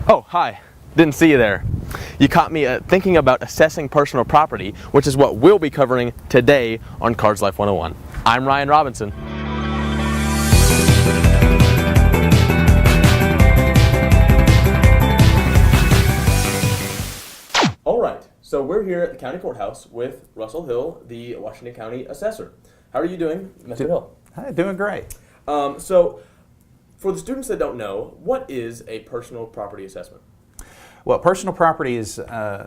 Oh, hi. Didn't see you there. You caught me thinking about assessing personal property, which is what we'll be covering today on Cards Life 101. I'm Ryan Robinson. All right, so we're here at the county courthouse with Russell Hill, the Washington County Assessor. How are you doing, Mr. Hill? Hi, doing great. So, for the students that don't know, what is a personal property assessment? Well, personal property is,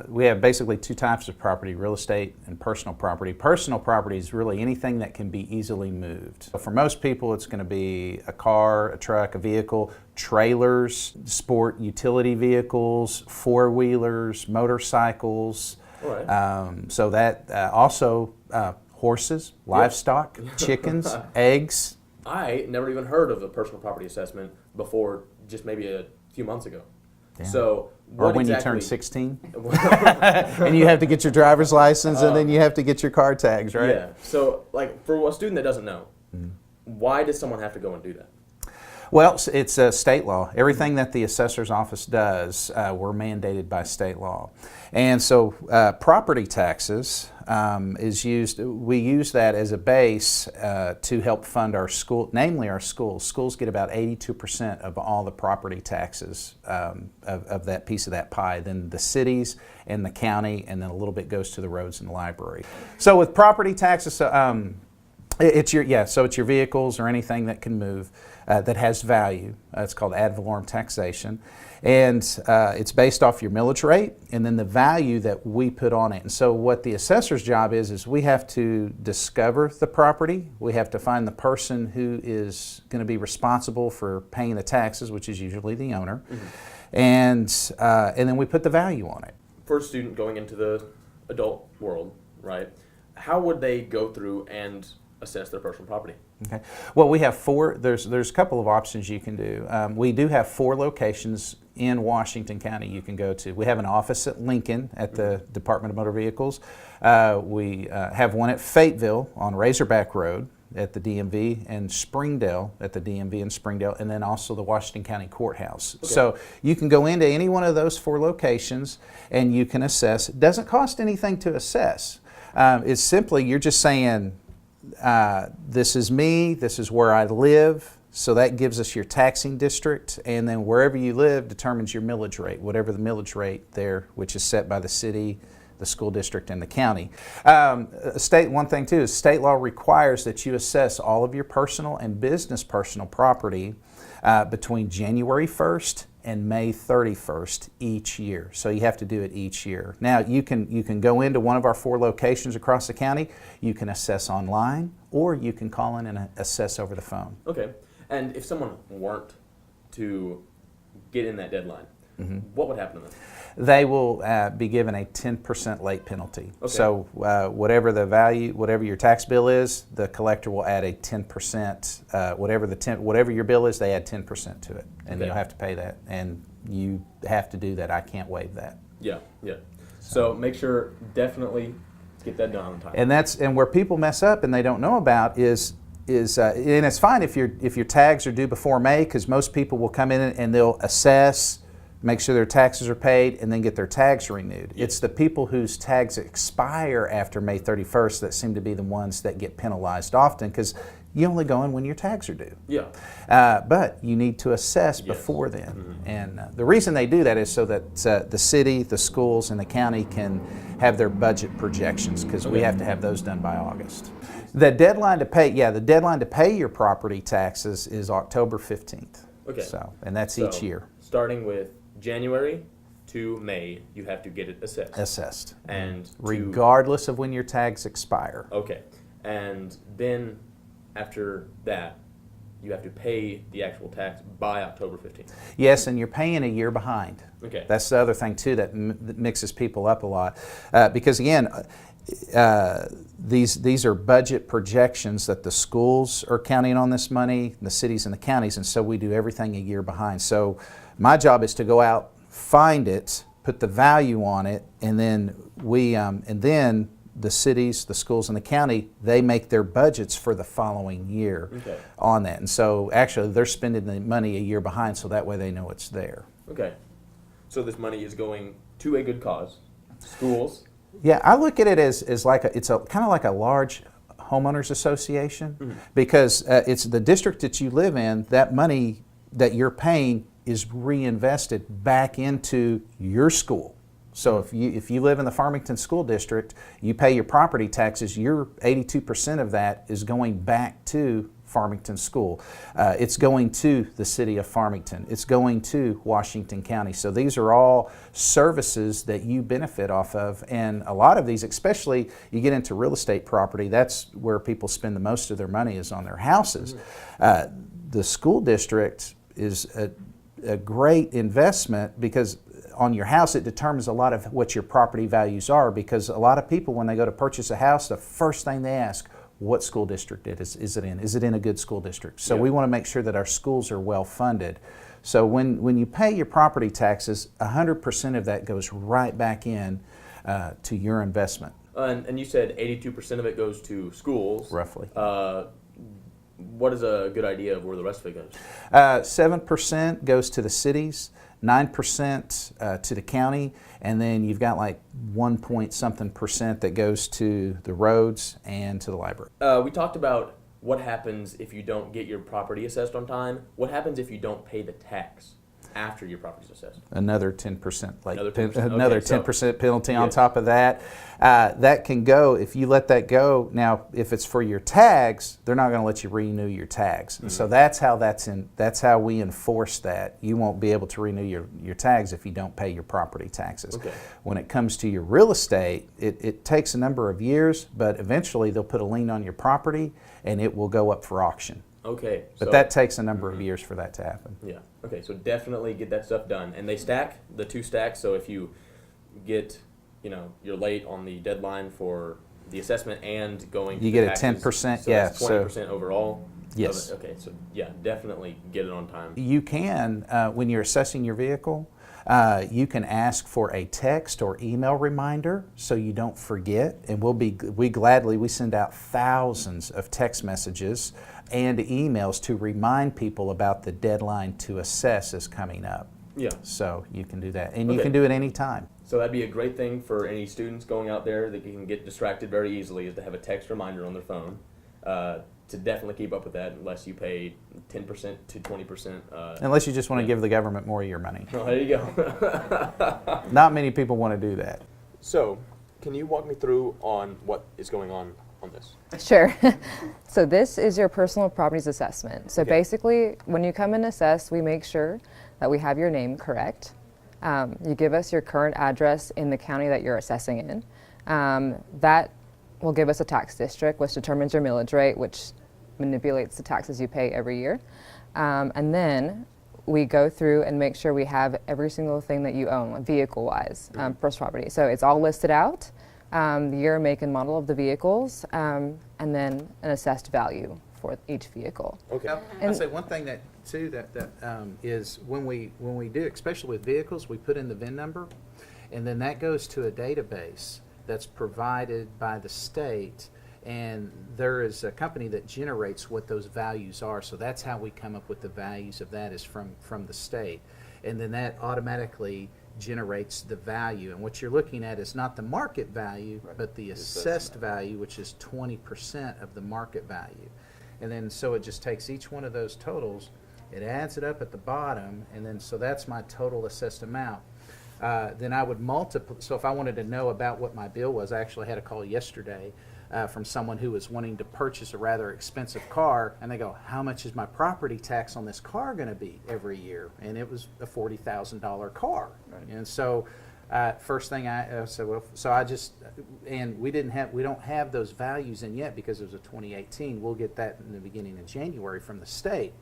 we have basically two types of property, real estate and personal property. Personal property is really anything that can be easily moved. So for most people, it's going to be a car, a truck, a vehicle, trailers, sport utility vehicles, four-wheelers, motorcycles. All right. So that also horses, livestock, chickens, eggs. I never even heard of a personal property assessment before just maybe a few months ago. Yeah. So or when you turn 16 and you have to get your driver's license and then you have to get your car tags, right? Yeah. So, like, for a student that doesn't know, why does someone have to go and do that? Well, it's a state law. Everything that the assessor's office does, we're mandated by state law. And so property taxes is used, we use that as a base to help fund our school, namely our schools. Schools get about 82% of all the property taxes of that piece of that pie. Then the cities and the county, and then a little bit goes to the roads and the library. So with property taxes, it's your vehicles or anything that can move that has value. It's called ad valorem taxation, and it's based off your millage rate and then the value that we put on it. And so what the assessor's job is we have to discover the property. We have to find the person who is going to be responsible for paying the taxes, which is usually the owner, and then we put the value on it. For a student going into the adult world, right? How would they go through and assess their personal property? Okay. Well, we have four. There's a couple of options you can do. We do have 4 locations in Washington County you can go to. We have an office at Lincoln at the Department of Motor Vehicles. We have one at Fayetteville on Razorback Road at the DMV, and Springdale at the DMV in Springdale, and then also the Washington County Courthouse. Okay. So you can go into any one of those 4 locations and you can assess. It doesn't cost anything to assess. It's simply you're just saying, this is me, this is where I live, so that gives us your taxing district, and then wherever you live determines your millage rate, whatever the millage rate there, which is set by the city, the school district, and the county. One thing too is state law requires that you assess all of your personal and business personal property between January 1st and May 31st each year. So you have to do it each year. Now you can go into one of our 4 locations across the county, you can assess online, or you can call in and assess over the phone. Okay. And if someone weren't to get in that deadline, what would happen to them? They will be given a 10% late penalty. Okay. So whatever the value, whatever your tax bill is, the collector will add a 10%. Whatever your bill is, they add 10% to it, and you'll have to pay that. And you have to do that. I can't waive that. Yeah, yeah. So make sure definitely get that done on time. And where people mess up and they don't know about is and it's fine if your tags are due before May, because most people will come in and they'll assess, make sure their taxes are paid, and then get their tags renewed. Yes. It's the people whose tags expire after May 31st that seem to be the ones that get penalized often, because you only go in when your tags are due. Yeah. But you need to assess before then. And the reason they do that is so that the city, the schools, and the county can have their budget projections, because we have to have those done by August. The deadline to pay your property taxes is October 15th. Okay. And that's each year. Starting with January to May, you have to get it assessed. And regardless of when your tags expire. Okay. And then after that, you have to pay the actual tax by October 15th. Yes, and you're paying a year behind. Okay. That's the other thing too that mixes people up a lot, because again, these are budget projections that the schools are counting on this money, the cities and the counties, and so we do everything a year behind. So my job is to go out, find it, put the value on it, and then the cities, the schools, and the county, they make their budgets for the following year on that. And so actually they're spending the money a year behind, so that way they know it's there. Okay. So this money is going to a good cause, schools. Yeah, I look at it as like it's a kind of like a large homeowners association, because it's the district that you live in. That money that you're paying is reinvested back into your school. So if you live in the Farmington School District, you pay your property taxes. Your 82% of that is going back to Farmington School. It's going to the city of Farmington. It's going to Washington County. So these are all services that you benefit off of. And a lot of these, especially you get into real estate property, that's where people spend the most of their money, is on their houses. The school district is a great investment, because on your house, it determines a lot of what your property values are, because a lot of people, when they go to purchase a house, the first thing they ask, what school district is it in? Is it in a good school district? So we want to make sure that our schools are well funded. So when you pay your property taxes, 100% of that goes right back in to your investment. And you said 82% of it goes to schools. Roughly. What is a good idea of where the rest of it goes? 7% goes to the cities, 9% to the county, and then you've got like 1 point something percent that goes to the roads and to the library. We talked about what happens if you don't get your property assessed on time. What happens if you don't pay the tax after your property is assessed? Another 10% late, Another 10%. another Okay, 10% penalty on top of that. That can go, if you let that go. Now, if it's for your tags, they're not going to let you renew your tags. And so that's how we enforce that. You won't be able to renew your tags if you don't pay your property taxes. Okay. When it comes to your real estate, it takes a number of years, but eventually they'll put a lien on your property and it will go up for auction. Okay. But that takes a number of years for that to happen. Yeah. Okay. So definitely get that stuff done. And they stack, the two stacks. So if you get, you're late on the deadline for the assessment and going, you to get a taxes, 10%. So Yeah. that's 20% overall. Yes. Okay. So yeah, definitely get it on time. You can, when you're assessing your vehicle, you can ask for a text or email reminder so you don't forget. And we send out thousands of text messages and emails to remind people about the deadline to assess is coming up. Yeah. So you can do that, and you can do it anytime. So that'd be a great thing for any students going out there that can get distracted very easily, is to have a text reminder on their phone. To definitely keep up with that, unless you pay 10% to 20%. Unless you just want to give the government more of your money. Oh, there you go. Not many people want to do that. So, can you walk me through on what is going on this? Sure. So this is your personal properties assessment. So basically, when you come and assess, we make sure that we have your name correct. You give us your current address in the county that you're assessing in. That will give us a tax district, which determines your millage rate, which manipulates the taxes you pay every year. And then we go through and make sure we have every single thing that you own, vehicle-wise, personal property. So it's all listed out, the year, make, and model of the vehicles, and then an assessed value for each vehicle. Okay. I'll say one thing that is when we do, especially with vehicles, we put in the VIN number, and then that goes to a database that's provided by the state, and there is a company that generates what those values are. So that's how we come up with the values of that, is from the state, and then that automatically generates the value. And what you're looking at is not the market value, but the assessed value, which is 20% of the market value. And then so it just takes each one of those totals, it adds it up at the bottom, and then so that's my total assessed amount. Then I would multiply. So if I wanted to know about what my bill was, I actually had a call yesterday from someone who was wanting to purchase a rather expensive car, and they go, how much is my property tax on this car going to be every year? And it was a $40,000 car. Right. And so first thing I said, well, so I just, and we don't have those values in yet because it was a 2018. We'll get that in the beginning of January from the state.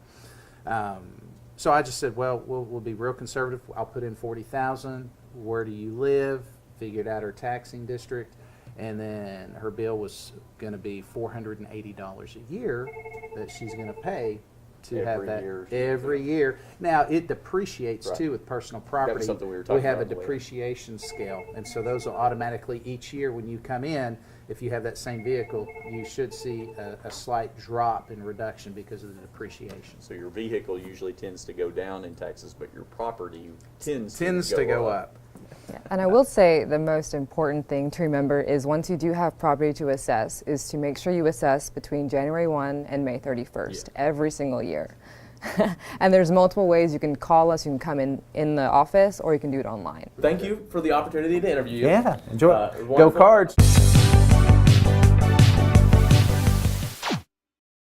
So I just said, well, we'll be real conservative. I'll put in 40,000. Where do you live? Figured out her taxing district, and then her bill was going to be $480 a year that she's going to pay to have that every year. Now it depreciates too with personal property. That's something we were talking have a about depreciation scale, and so those will automatically each year when you come in, if you have that same vehicle, you should see a slight drop in reduction because of the depreciation. So your vehicle usually tends to go down in taxes, but your property tends To go up. Yeah. And I will say the most important thing to remember is once you do have property to assess is to make sure you assess between January 1 and May 31st every single year. And there's multiple ways you can call us, you can come in the office, or you can do it online. Thank you for the opportunity to interview you. Yeah, enjoy. Go Wonderful. Cards.